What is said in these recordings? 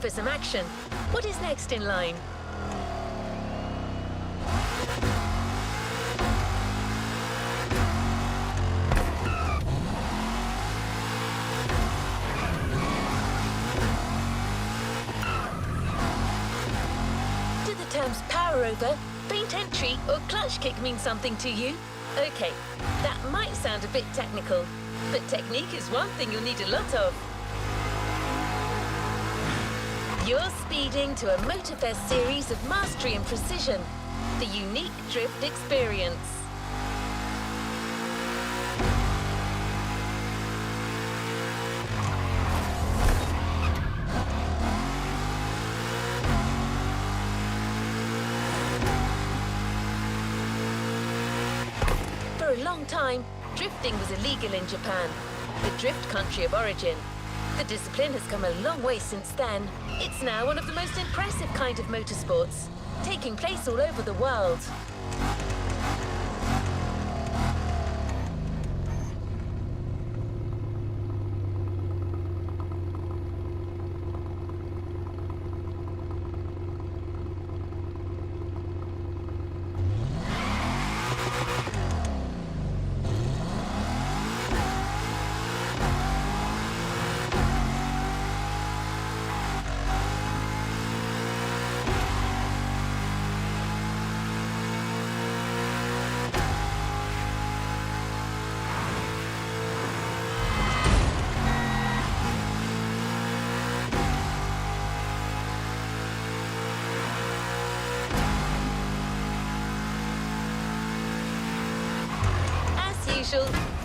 for some action. What is next in line? Do the terms power over, faint entry or clutch kick mean something to you? Okay, that might sound a bit technical, but technique is one thing you'll need a lot of. You're speeding to a Motorfest series of mastery and precision, the unique drift experience. For a long time, drifting was illegal in Japan, the drift country of origin. The discipline has come a long way since then. It's now one of the most impressive kind of motorsports, taking place all over the world.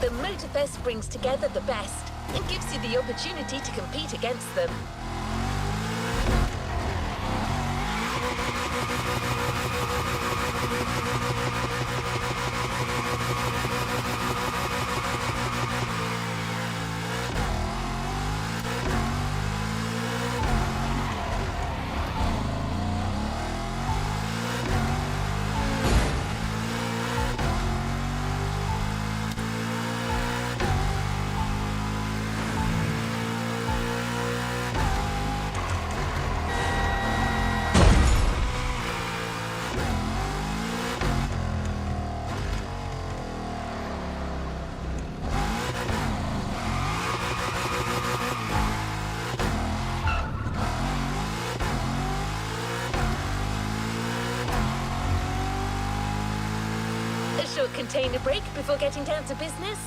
The Motorfest brings together the best and gives you the opportunity to compete against them. Short container break before getting down to business.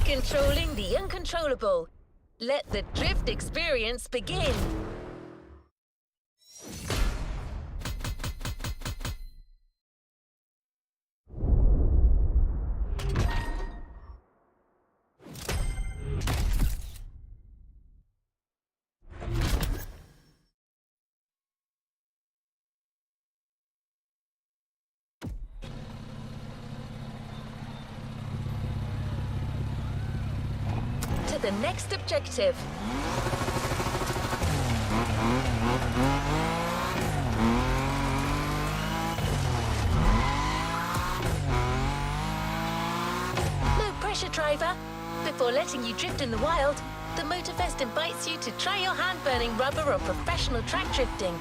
Controlling the uncontrollable. Let the drift experience begin. the next objective. No pressure, driver. Before letting you drift in the wild, the Motorfest invites you to try your hand-burning rubber or professional track drifting.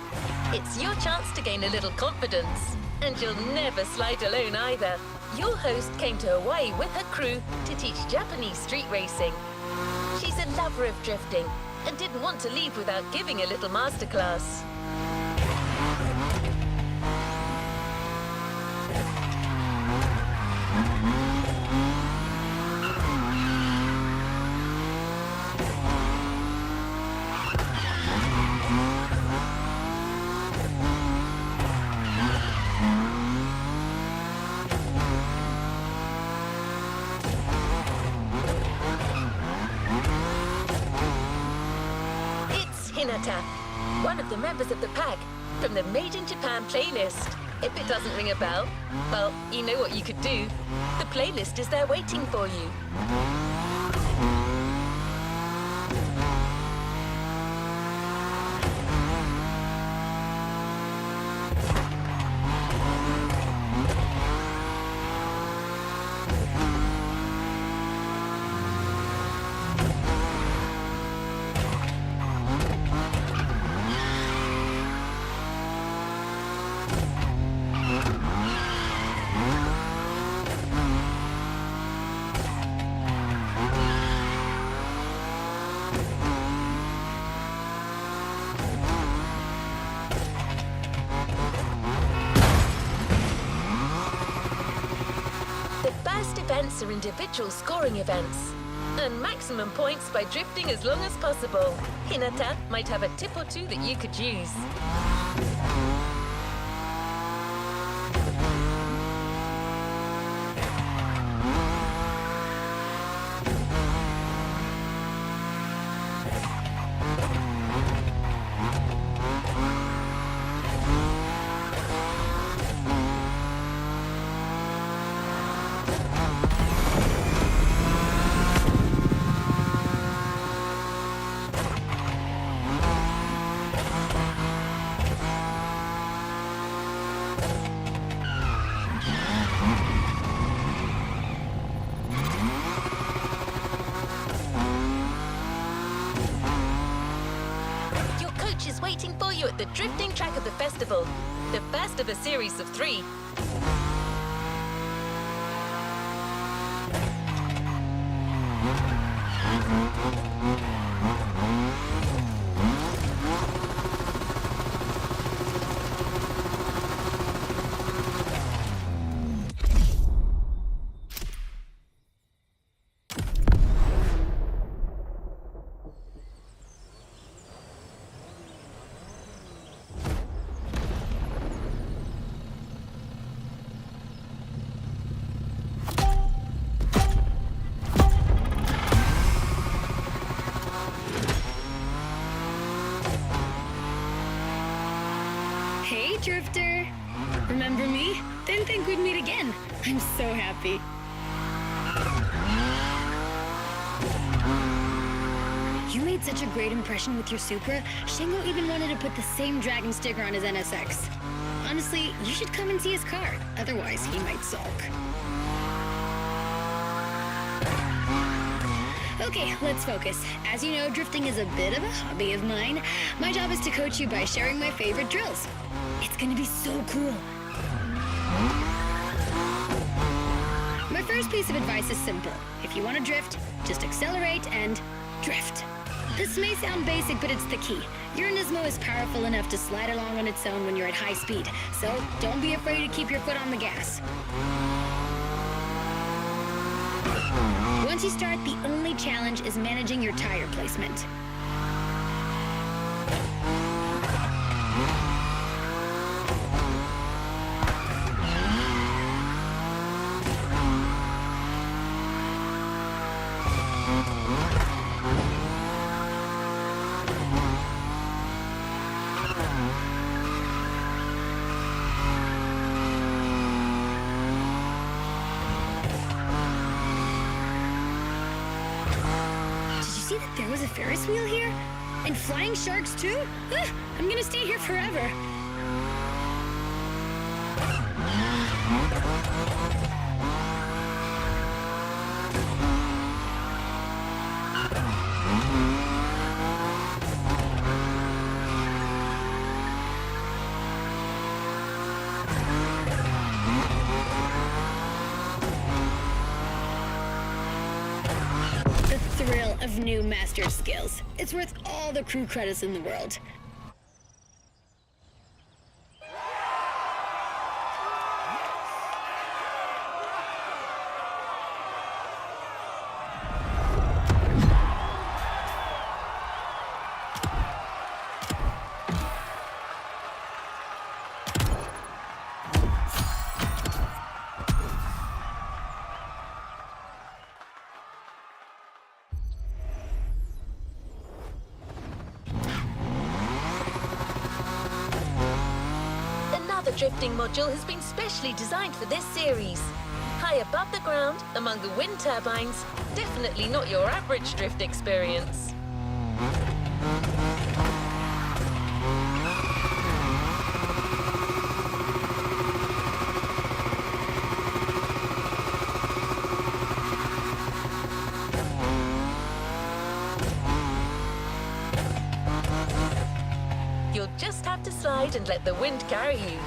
It's your chance to gain a little confidence. And you'll never slide alone either. Your host came to Hawaii with her crew to teach Japanese street racing. She's a lover of drifting and didn't want to leave without giving a little masterclass. One of the members of the pack from the Made in Japan playlist. If it doesn't ring a bell, well, you know what you could do. The playlist is there waiting for you. Events are individual scoring events. Earn maximum points by drifting as long as possible. Hinata might have a tip or two that you could use. Waiting for you at the drifting track of the festival, the first of a series of 3. Hey, Drifter! Remember me? Didn't think we'd meet again. I'm so happy. You made such a great impression with your Supra, Shingo even wanted to put the same Dragon sticker on his NSX. Honestly, you should come and see his car. Otherwise, he might sulk. Okay, let's focus. As you know, drifting is a bit of a hobby of mine. My job is to coach you by sharing my favorite drills. It's gonna be so cool. My first piece of advice is simple. If you want to drift, just accelerate and drift. This may sound basic, but it's the key. Your Nismo is powerful enough to slide along on its own when you're at high speed, so don't be afraid to keep your foot on the gas. Once you start, the only challenge is managing your tire placement. see that there was a Ferris wheel here? And flying sharks too? I'm gonna stay here forever. The thrill of new master skills. It's worth all the crew credits in the world. The drifting module has been specially designed for this series. High above the ground, among the wind turbines, definitely not your average drift experience. You'll just have to slide and let the wind carry you.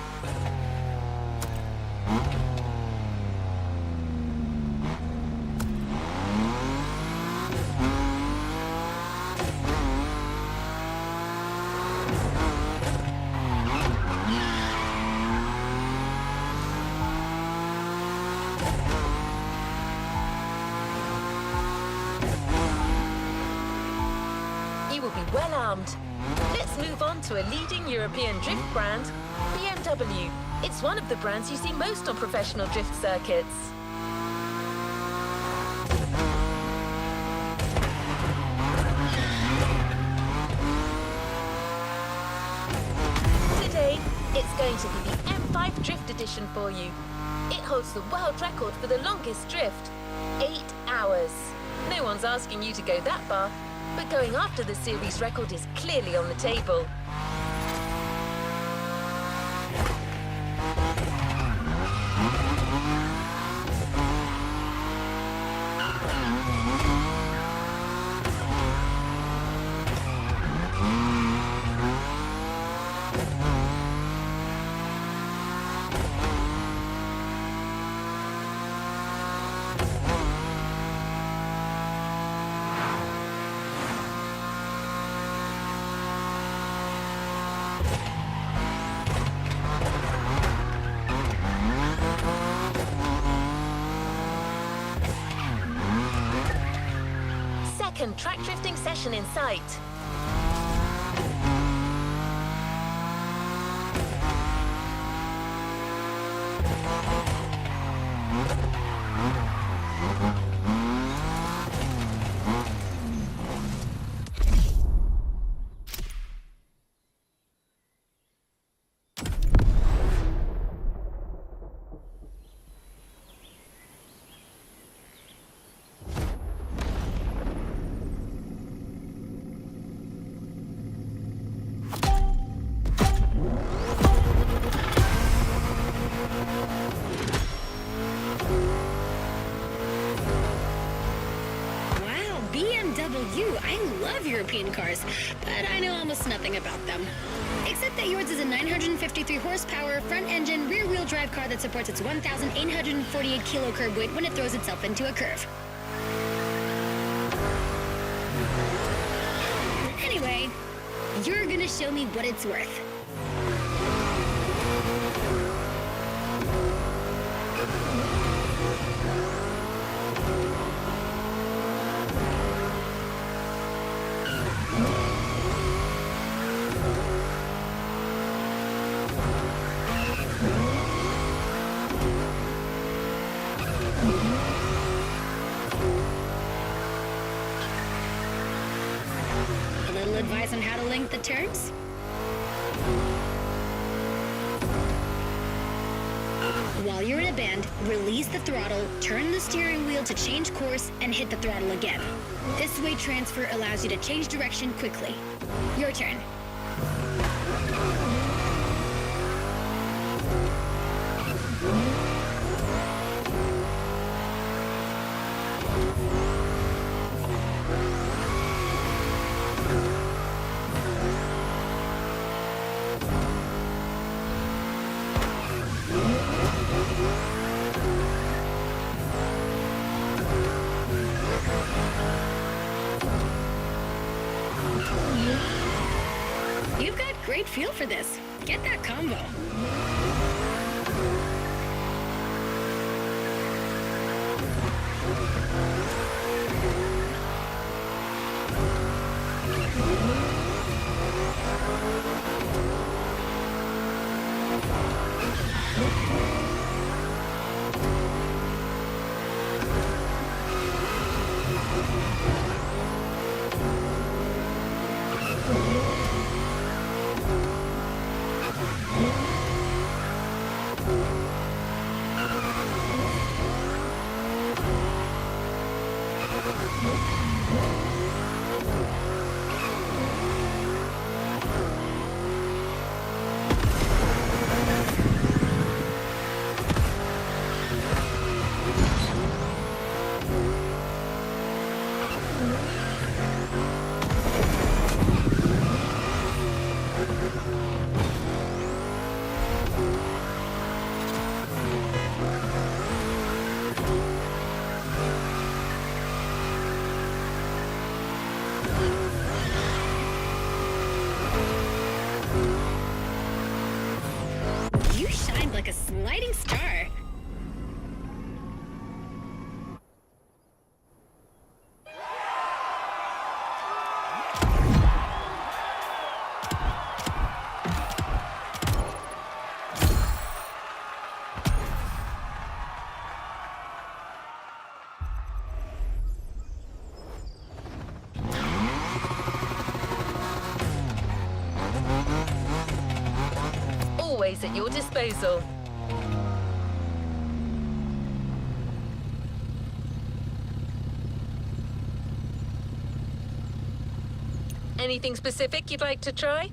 You will be well armed. Let's move on to a leading European drift brand, BMW. It's one of the brands you see most on professional drift circuits. Today, it's going to be the M5 Drift Edition for you. It holds the world record for the longest drift, 8 hours. No one's asking you to go that far, but going after the series record is clearly on the table. Second track drifting session in sight. BMW, I love European cars, but I know almost nothing about them. Except that yours is a 953 horsepower, front-engine, rear-wheel drive car that supports its 1,848 kilo curb weight when it throws itself into a curve. Anyway, you're gonna show me what it's worth. A little advice on how to link the turns? While you're in a bend, release the throttle, turn the steering wheel to change course, and hit the throttle again. This weight transfer allows you to change direction quickly. Your turn. You've got great feel for this. Get that combo. You shined like a sliding star. Always at your disposal. Anything specific you'd like to try?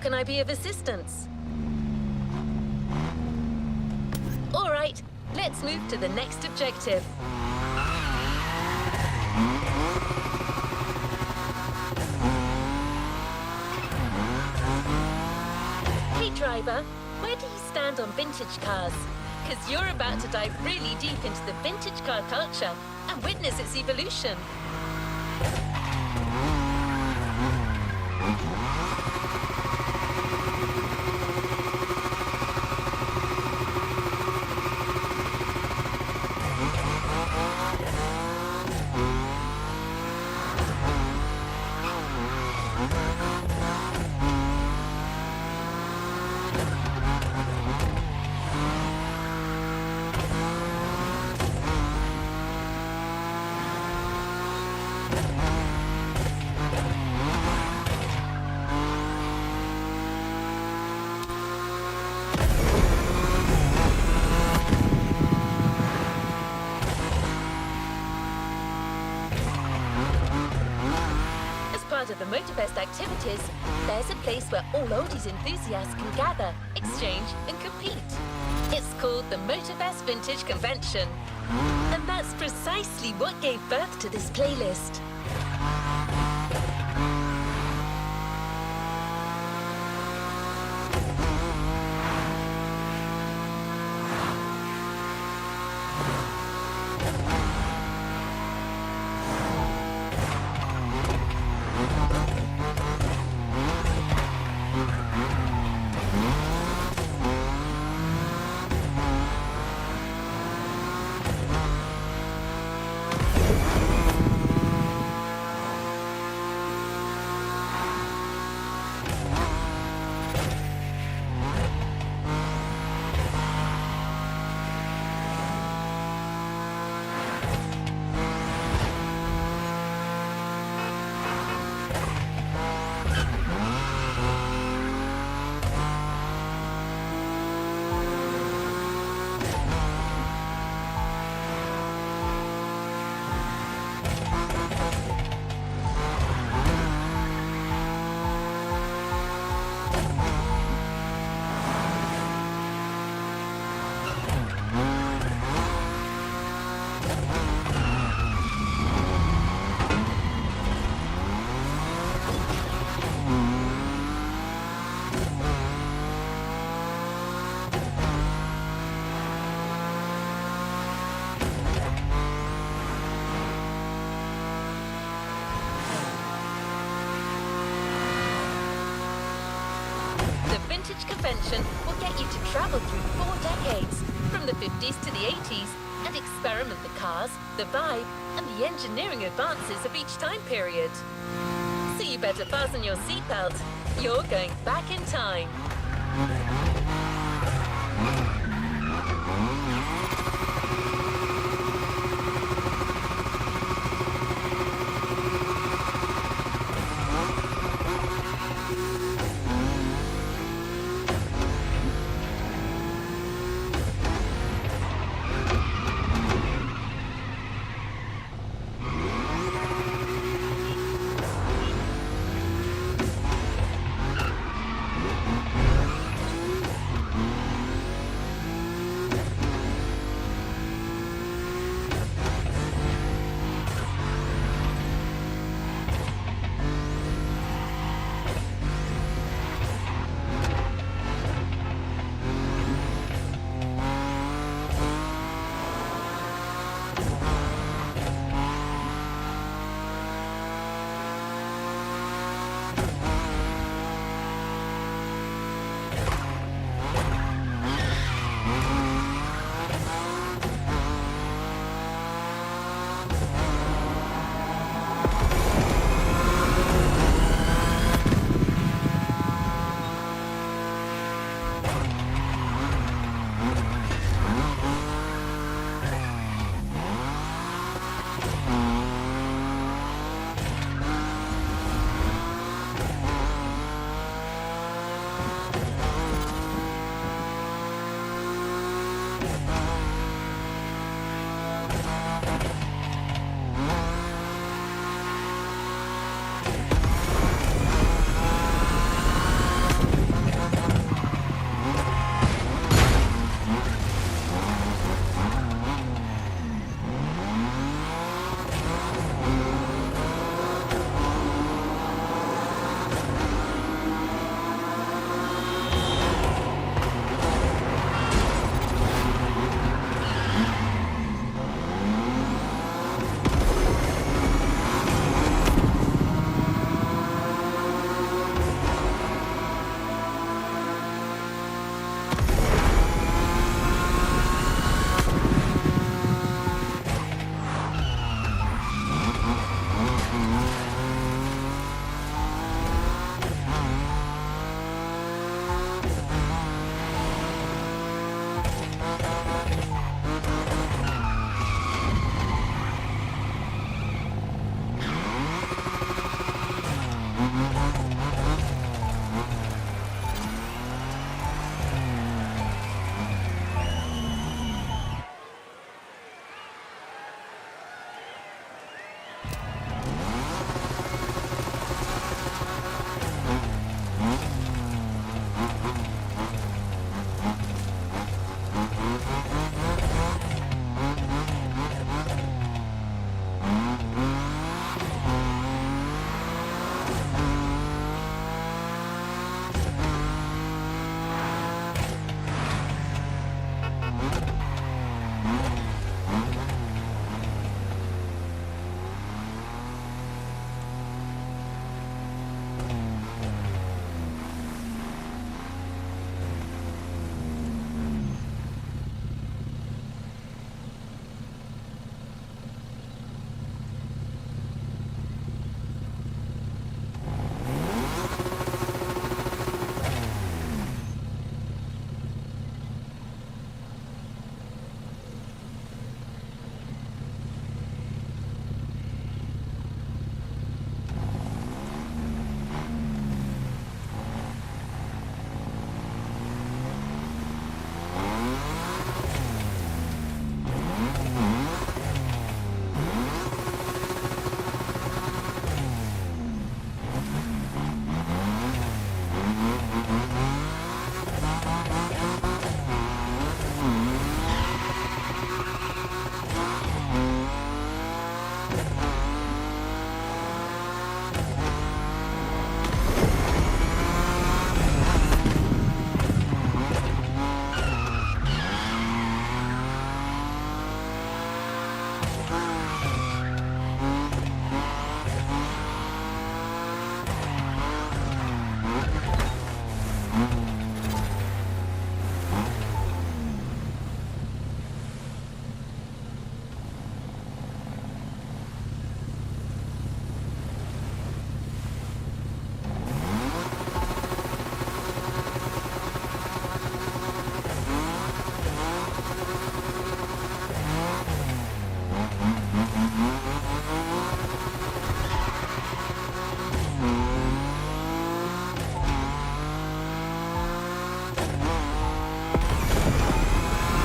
can I be of assistance? All right, let's move to the next objective. Hey driver, where do you stand on vintage cars? Because you're about to dive really deep into the vintage car culture and witness its evolution. Part of the Motorfest activities, there's a place where all oldies enthusiasts can gather, exchange and compete. It's called the Motorfest Vintage Convention. And that's precisely what gave birth to this playlist. Convention will get you to travel through 4 decades, from the 50s to the 80s, and experiment the cars, the vibe, and the engineering advances of each time period. So you better fasten your seatbelt. You're going back in time.